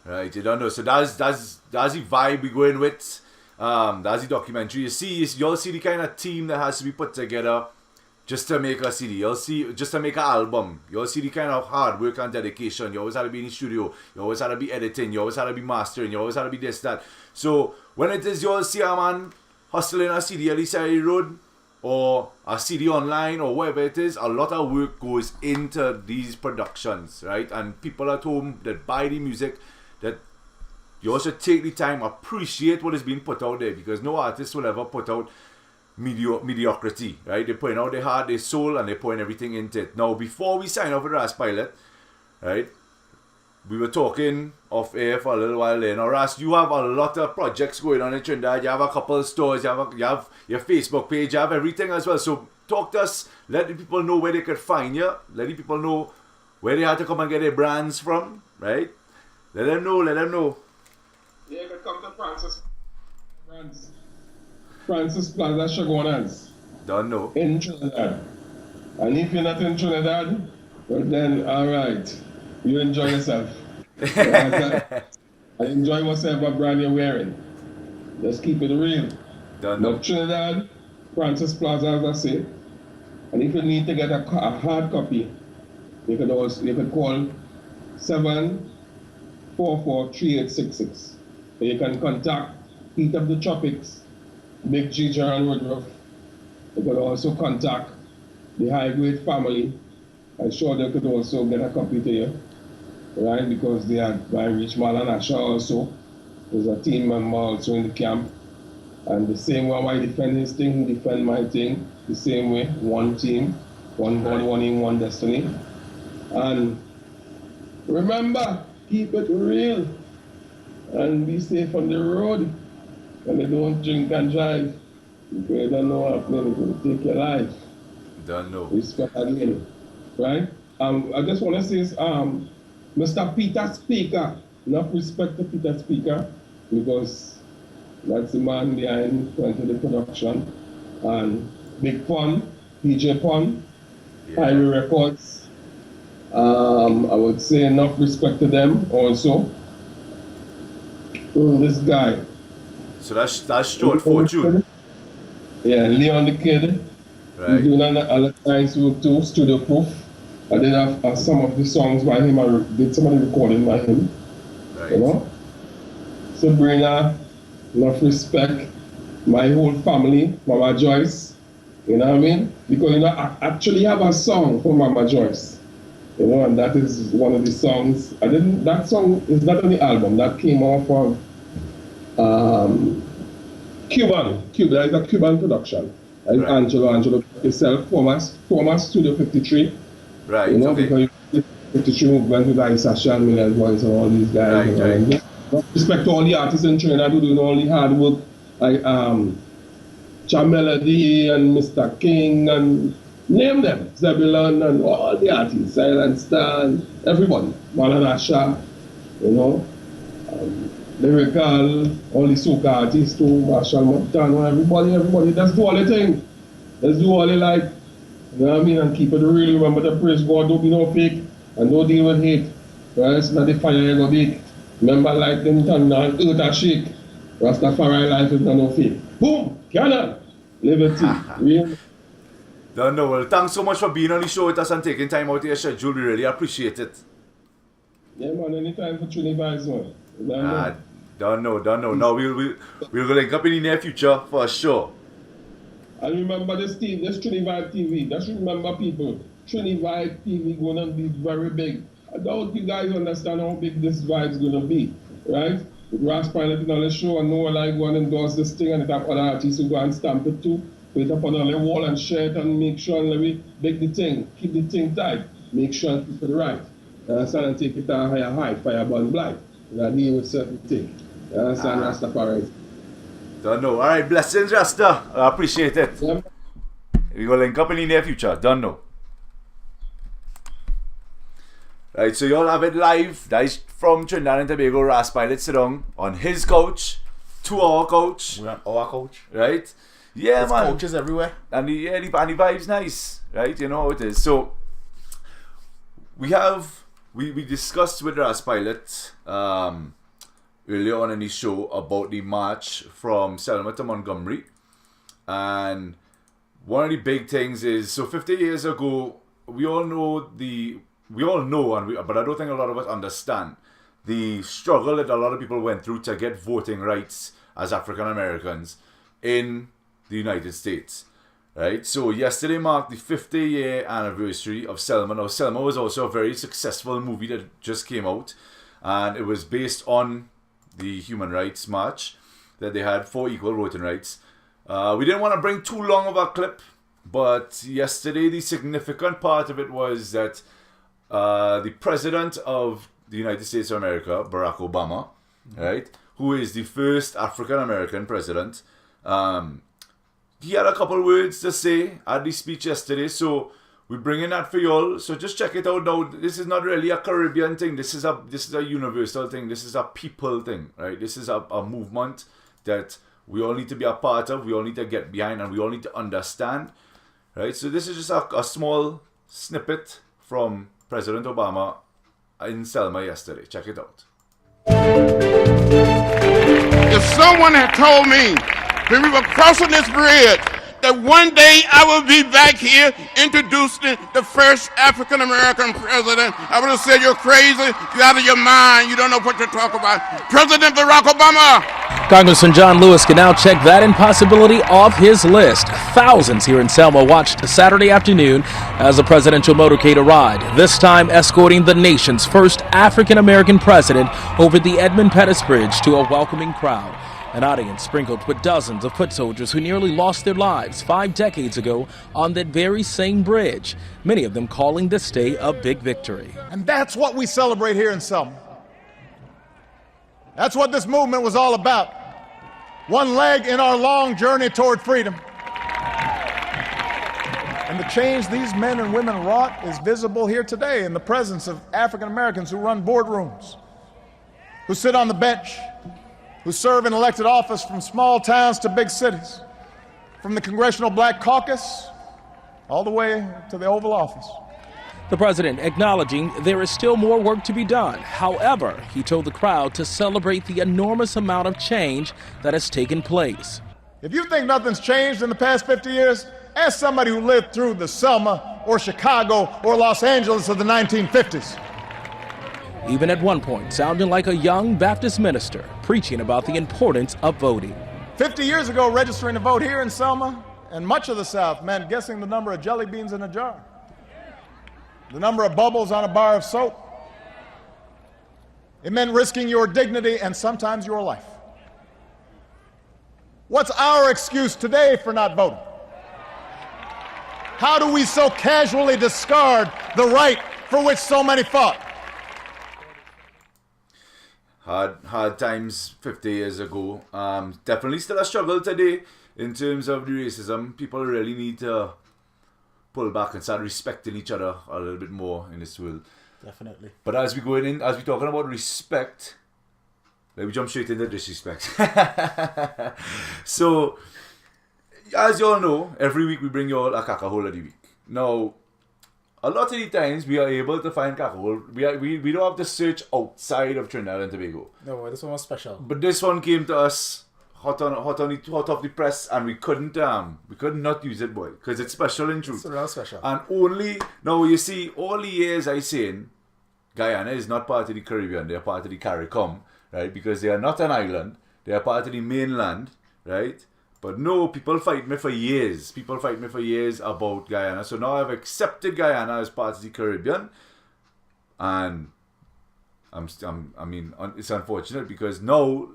Right, you don't know. So that's the vibe we're going with. That's the documentary. You'll see the kind of team that has to be put together just to make a CD. You'll see, just to make an album. You'll see the kind of hard work and dedication. You always have to be in the studio. You always have to be editing. You always have to be mastering. You always have to be this, that. So when it is you'll see a man hustling a CD at the side of the road, or a CD online, or whatever it is, a lot of work goes into these productions, right? And people at home that buy the music, that you also take the time, appreciate what is being put out there, because no artist will ever put out mediocrity, right? They're putting out their heart, their soul, and they're putting everything into it. Now, before we sign off with Ras Pilot, right, we were talking off air for a little while there. Now, Ras, you have a lot of projects going on in Trinidad. You have a couple of stores, you have your Facebook page, you have everything as well. So talk to us, let the people know where they could find you, let the people know where they have to come and get their brands from, right? Let them know. Yeah, you can come to Francis Plaza Chagonas. Don't know. In Trinidad. And if you're not in Trinidad, well then, alright. You enjoy yourself. I enjoy whatever brand you're wearing. Just keep it real. Don't know. But Trinidad, Francis Plaza, as I say. And if you need to get a hard copy, you could call 744-3866. You can contact Heat of the Tropics, Big G, and Woodruff. You could also contact the High Grade family. I'm sure they could also get a copy to you, right? Because they had by Rich Marlon Asha also. There's a team member also in the camp. And the same way I defend his thing, he defend my thing. The same way, one team, one God, one aim, one destiny. And remember, keep it real and be safe on the road. And they don't drink and drive. If you don't know what happening, it's going to take your life. Don't know. Respect again, right? I just want to say, Mr. Peter Speaker, enough respect to Peter Speaker, because that's the man behind the production. And Big Pun, PJ Pun, Highway Records. I would say enough respect to them also. This guy. So that's short fortune. Yeah, Leon the Kid. Right. He's doing a nice work too, Studio Proof. I did have some of the songs by him, I did some of the recording by him. Right. You know? Sabrina, enough respect. My whole family, Mama Joyce. You know what I mean? Because, you know, I actually have a song for Mama Joyce. You know, and that is one of the songs. That song is not on the album. That came off of Cuban. That is a Cuban production. Right. Angelo himself, former Studio 53. Right. You know, okay. because 53 movement with Isasha and Million Boys and all these guys. Right. Respect to all the artists in Trinidad who do all the hard work, like Cham Melody and Mr. King and name them, Zebulon and all the artists, Silent Star, and everybody, Marlon Asha, you know, Lyrical, all the soca artists too, Marshall Montano, everybody, let's do all the thing. Let's do all the like, you know what I mean, and keep it real. Remember to praise God, don't be no fake, and don't deal with hate. Right? It's not the fire you go big. Remember like them thunder and earth a shake. Rastafari life is not no fake. Boom! Cannon! Liberty. Real. Don't know. Well, thanks so much for being on the show with us and taking time out of your schedule. We really appreciate it. Yeah, man, anytime for Trinidad, man. Don't know. No, we'll link up in the near future for sure. And remember this Trinidad TV. Just remember, people, Trinidad TV gonna be very big. I doubt you guys understand how big this vibe's gonna be, right? With Ras Pilot on the show, and no one like going and endorse this thing, and it have other artists who go and stamp it too. Put it up on the wall and share it and make sure and let me make the thing, keep the thing tight, make sure and keep it right. Understand, and take it to a higher height, fire burn blight. And I deal with certain things. You understand, Rastafari? Don't know. Alright, blessings, Rasta. I appreciate it. Yeah. We will link up in the near future. Don't know. Right, so y'all have it live. That is from Trinidad and Tobago. Ras Pilot sit down on his couch to our couch. We're on our coach. Right? Yeah, There's man. coaches everywhere. And the vibe's nice. Right? You know how it is. So we discussed with Ras Pilot earlier on in the show about the march from Selma to Montgomery. And one of the big things is, so 50 years ago, we all know, but I don't think a lot of us understand the struggle that a lot of people went through to get voting rights as African Americans in the United States. Right? So yesterday marked the 50-year anniversary of Selma. Now, Selma was also a very successful movie that just came out, and it was based on the Human Rights March that they had for equal voting rights. We didn't want to bring too long of a clip, but yesterday the significant part of it was that the President of the United States of America, Barack Obama, right, who is the first African American president, he had a couple words to say at the speech yesterday, so we're bringing that for y'all. So just check it out now. This is not really a Caribbean thing. This is a universal thing. This is a people thing, right? This is a movement that we all need to be a part of. We all need to get behind, and we all need to understand, right? So this is just a small snippet from President Obama in Selma yesterday. Check it out. If someone had told me when we were crossing this bridge that one day I would be back here introducing the first African American president, I would have said, you're crazy, you're out of your mind, you don't know what you're talking about. President Barack Obama. Congressman John Lewis can now check that impossibility off his list. Thousands here in Selma watched Saturday afternoon as a presidential motorcade arrived, this time escorting the nation's first African American president over the Edmund Pettus Bridge to a welcoming crowd. An audience sprinkled with dozens of foot soldiers who nearly lost their lives 5 decades ago on that very same bridge, many of them calling this day a big victory. And that's what we celebrate here in Selma. That's what this movement was all about. One leg in our long journey toward freedom. And the change these men and women wrought is visible here today in the presence of African Americans who run boardrooms, who sit on the bench, who serve in elected office from small towns to big cities, from the Congressional Black Caucus all the way to the Oval Office. The president acknowledging there is still more work to be done. However, he told the crowd to celebrate the enormous amount of change that has taken place. If you think nothing's changed in the past 50 years, ask somebody who lived through the Selma or Chicago or Los Angeles of the 1950s. Even at one point sounding like a young Baptist minister preaching about the importance of voting. 50 years ago, registering to vote here in Selma and much of the South meant guessing the number of jelly beans in a jar, the number of bubbles on a bar of soap. It meant risking your dignity and sometimes your life. What's our excuse today for not voting? How do we so casually discard the right for which so many fought? Hard times 50 years ago. Definitely still a struggle today in terms of the racism. People really need to pull back and start respecting each other a little bit more in this world. Definitely. But as we we're talking about respect, let me jump straight into disrespect. So, as you all know, every week we bring you all a Kakahole of the week. Now, a lot of the times we are able to find Kakahole. We don't have to search outside of Trinidad and Tobago. No, this one was special. But this one came to us hot off the press, and we couldn't not use it, boy, because it's special in truth. It's real special. And only now you see, all the years I saying Guyana is not part of the Caribbean; they are part of the CARICOM, right? Because they are not an island; they are part of the mainland, right? But no, people fight me for years. People fight me for years about Guyana. So now I've accepted Guyana as part of the Caribbean, and I mean, it's unfortunate because now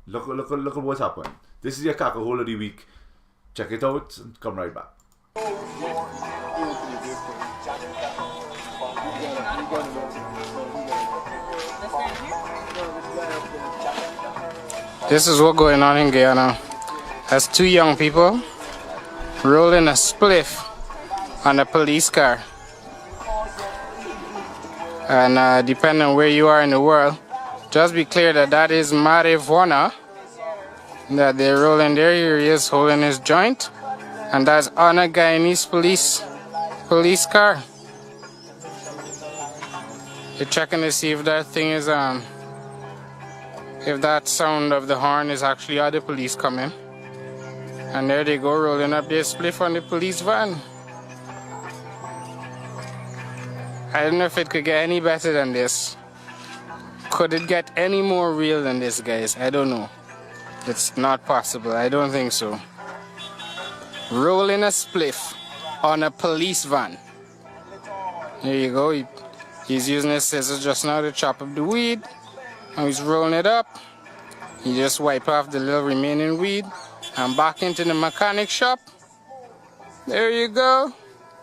look at what's happened. This is your Kakahole of the week. Check it out and come right back. This is what going on in Guyana. That's two young people rolling a spliff on a police car. And depending on where you are in the world, just be clear that that is marijuana that they're rolling there. Here he is holding his joint, and that's on a Guyanese police car. They're checking to see if that thing is if that sound of the horn is actually other police coming. And there they go, rolling up their spliff on the police van. I don't know if it could get any better than this. Could it get any more real than this, guys? I don't know. It's not possible. I don't think so. Rolling a spliff on a police van. There you go. He's using his scissors just now to chop up the weed. And he's rolling it up. You just wipe off the little remaining weed. And back into the mechanic shop. There you go.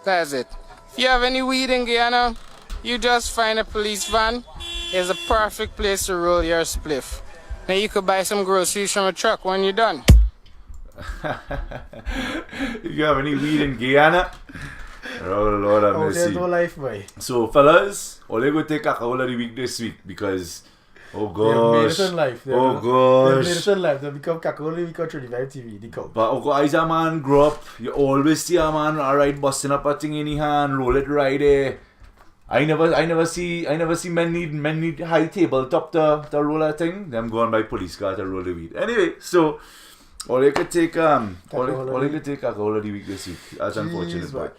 That's it. If you have any weed in Guyana, you just find a police van. It's a perfect place to roll your spliff. Now you could buy some groceries from a truck when you're done. If you have any weed in Guyana, oh Lord have mercy. There's no life, boy. So fellas, all you go take a whole of the week this week because oh gosh. They've made it in life. Oh They've gosh. made it in life. They become Kakoli, become Trinidad TV. They come. But as a man grow up, you always see a man alright busting up a thing in his hand, roll it right there. I never see men need high tabletop to roll that thing. Them going by police car to roll the weed. Anyway, so all you could take all you could take a whole of the week this week. That's unfortunate. But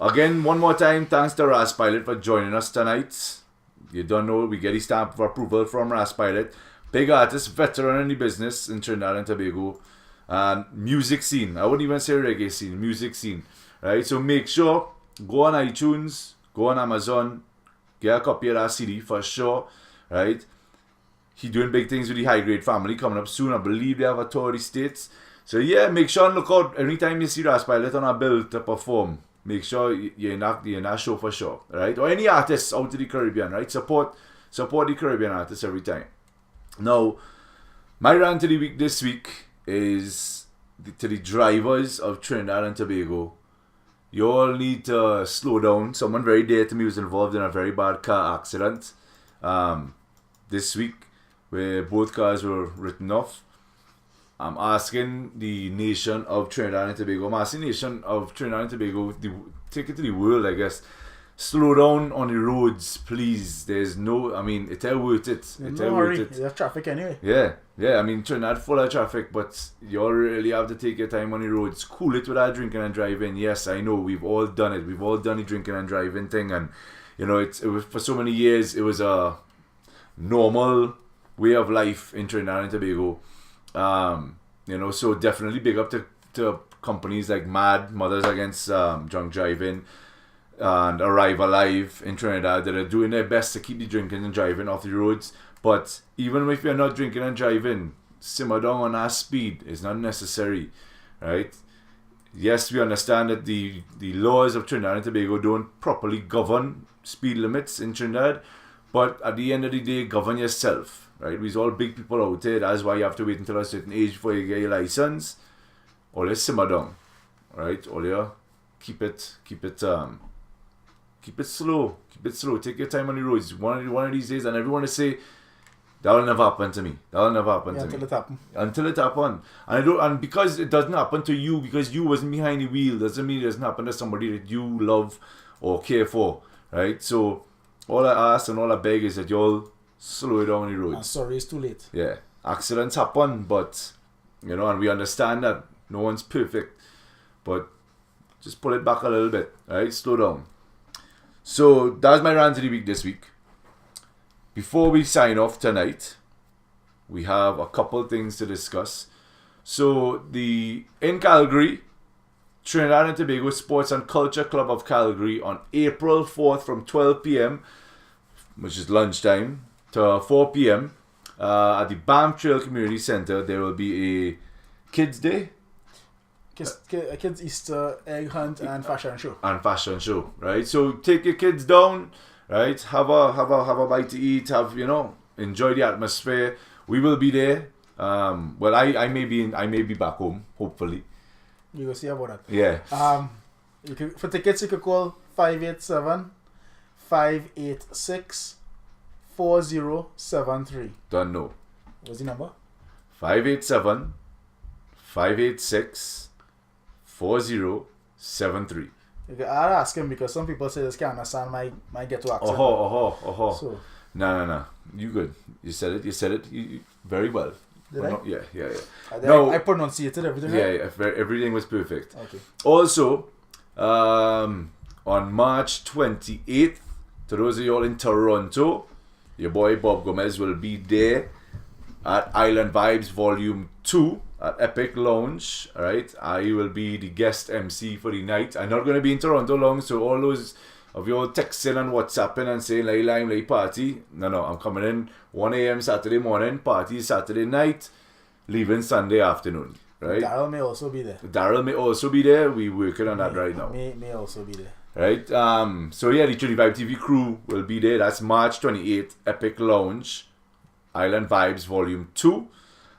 again, one more time, thanks to Ras Pilot for joining us tonight. You don't know, we get his stamp of approval from Ras Pilot. Big artist, veteran in the business in Trinidad and Tobago. And music scene. I wouldn't even say reggae scene, music scene. Right? So make sure, go on iTunes, go on Amazon, get a copy of that CD for sure. Right? He doing big things with the High Grade family coming up soon. I believe they have a tour of the States. So yeah, make sure and look out anytime you see Ras Pilot on a bill to perform. Make sure you're in that show for sure, right? Or any artists out of the Caribbean, right? Support the Caribbean artists every time. Now, my rant to the week this week is to the drivers of Trinidad and Tobago. You all need to slow down. Someone very dear to me was involved in a very bad car accident this week where both cars were written off. I'm asking the nation of Trinidad and Tobago, I'm asking the nation of Trinidad and Tobago, take it to the world, I guess. Slow down on the roads, please. There's no, I mean, it's worth it. It's No worth hurry. it. There's traffic anyway. Yeah. I mean, Trinidad full of traffic, but you all really have to take your time on the roads. Cool it without drinking and driving. Yes, I know, we've all done it. We've all done the drinking and driving thing, and you know, it was for so many years. It was a normal way of life in Trinidad and Tobago. You know, so definitely big up to companies like MAD, Mothers Against Drunk Driving, and Arrive Alive in Trinidad that are doing their best to keep the drinking and driving off the roads. But even if you're not drinking and driving, simmer down on that speed. It's not necessary, right? Yes, we understand that the laws of Trinidad and Tobago don't properly govern speed limits in Trinidad, but at the end of the day, govern yourself. Right, we're all big people out there. That's why you have to wait until a certain age before you get your license. Or you simmer down, right? Or you keep it slow. Keep it slow. Take your time on the roads. One of these days, and everyone will say, "That'll never happen to me. That'll never happen to me." Until it happens. Until it happens, and because it doesn't happen to you, because you wasn't behind the wheel, doesn't mean it doesn't happen to somebody that you love or care for, right? So all I ask and all I beg is that y'all slow it down on the roads. I'm sorry, it's too late. Yeah, accidents happen, but you know, and we understand that no one's perfect, but just pull it back a little bit, right? Slow down. So that's my rant of the week this week. Before we sign off tonight, we have a couple things to discuss. So in Calgary, Trinidad and Tobago Sports and Culture Club of Calgary on April 4th from 12 p.m, which is lunchtime, to 4 p.m. At the Banff Trail Community Center, there will be a Kids Day. Kids Easter egg hunt and fashion show. Right? So take your kids down, right? Have a bite to eat, enjoy the atmosphere. we will be there. Well, I may be back home, hopefully. You go see about that. Yeah. For tickets, you could call 587-586-4073. Don't know. What's the number? 587-586-4073. Okay, I'll ask him because some people say this can't understand my ghetto accent. So, No. You good. You said it. You very well. Did I? Yeah. I pronunciated everything right? Yeah, everything was perfect. Okay. Also, on March 28th, to those of you all in Toronto, your boy Bob Gomez will be there at Island Vibes Volume 2 at Epic Lounge. Alright, I will be the guest MC for the night. I'm not going to be in Toronto long, so all those of you all texting and WhatsApping and saying lay party. No, I'm coming in 1 a.m. Saturday morning, party Saturday night, leaving Sunday afternoon. Right? Daryl may also be there. We're working on that right now. May also be there. Right? So yeah, the 25 TV crew will be there. That's March 28th, Epic Lounge, Island Vibes Volume 2.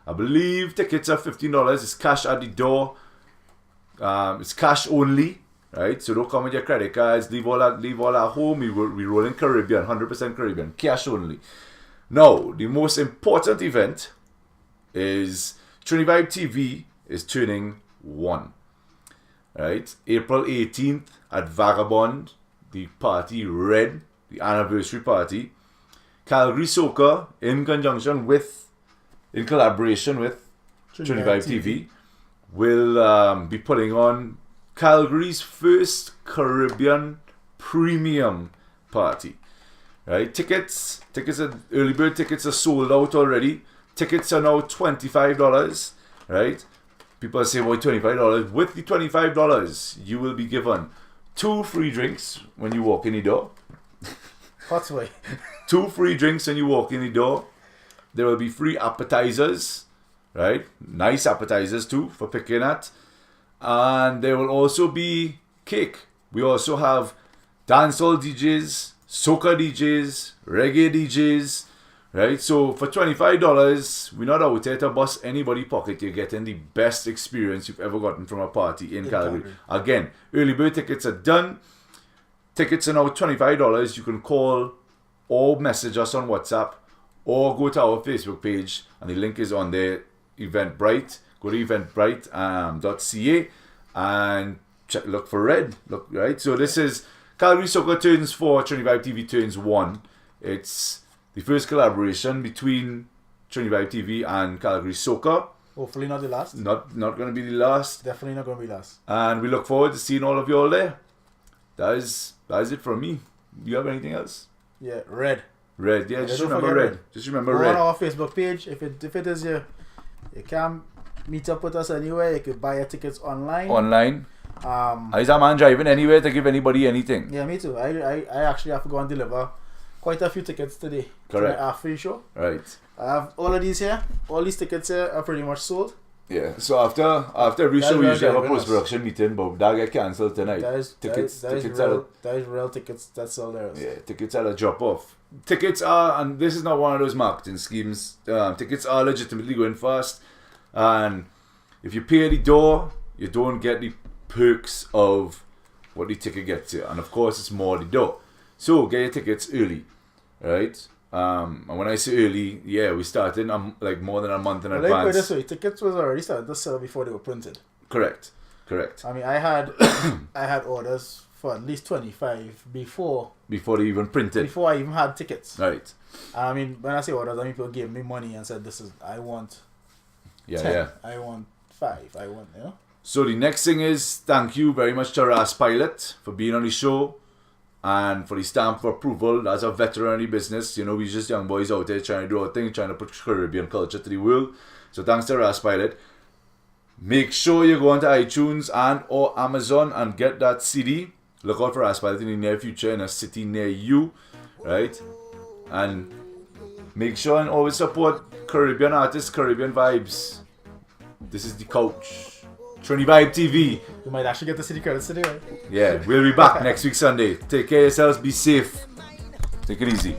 I believe tickets are $15. It's cash at the door. It's cash only. Right? So don't come with your credit cards. Leave all that home. We roll in Caribbean, 100% Caribbean. Cash only. Now, the most important event is Trinity Vibe TV is turning 1. Right? April 18th at Vagabond, the party Red, the anniversary party. Calgary Soca, in collaboration with Trinity Vibe TV, will be putting on Calgary's first Caribbean premium party. Right? Tickets are, early bird tickets are sold out already. Tickets are now $25. Right? People say, well, $25. With the $25, you will be given 2 free drinks when you walk in the door. What's way? 2 free drinks when you walk in the door. There will be free appetizers. Right? Nice appetizers too for picking at. And there will also be cake. We also have dancehall DJs, soca DJs, reggae DJs, right? So for $25, we're not out there to bust anybody's pocket. You're getting the best experience you've ever gotten from a party in Calgary. Again, early bird tickets are done. Tickets are now $25. You can call or message us on WhatsApp or go to our Facebook page, and the link is on there, Eventbrite. Go to eventbrite.ca and look for Red. Look, right? So this is Calgary Soca turns 4, Trinity Vibe TV turns 1. It's the first collaboration between Trinity Vibe TV and Calgary Soca. Hopefully not the last. Not going to be the last. Definitely not going to be last. And we look forward to seeing all of you all there. That is it from me. Do you have anything else? Yeah, Red. Yeah, just remember Red. Just remember Go Red. on our Facebook page. If it is you can meet up with us anywhere. You could buy your tickets online. Is a man driving anywhere to give anybody anything? Yeah, me too. I actually have to go and deliver quite a few tickets today. Correct. To my free show. Right. I have all of these here. All these tickets here are pretty much sold. Yeah. So after every show, we usually have a post-production meeting, but that get cancelled tonight. That is real tickets that sell there. Yeah, tickets are a drop off. Tickets are, and this is not one of those marketing schemes. Tickets are legitimately going fast, and if you pay at the door, you don't get the perks of what the ticket gets you, and of course it's more the door. So get your tickets early, right? And when I say early, yeah, we started like more than a month in advance. Like this way, tickets was already started to sell before they were printed. Correct. I mean, I had orders for at least 25 before they even printed. Before I even had tickets. Right. I mean, when I say orders, I mean people gave me money and said, I want 10, I want 5, I want, you know. So the next thing is, thank you very much to Ras Pilot for being on the show and for the stamp for approval. As a veteran in the business, you know, we just young boys out there trying to do our thing, trying to put Caribbean culture to the world. So thanks to Ras Pilot. Make sure you go onto iTunes and or Amazon and get that CD. Look out for Ras Pilot in the near future in a city near you, right? And make sure and always support Caribbean artists, Caribbean vibes. This is the coach. Trinity Vibe TV. You might actually get the city credits today, right? Yeah, we'll be back next week Sunday. Take care of yourselves, be safe. Take it easy.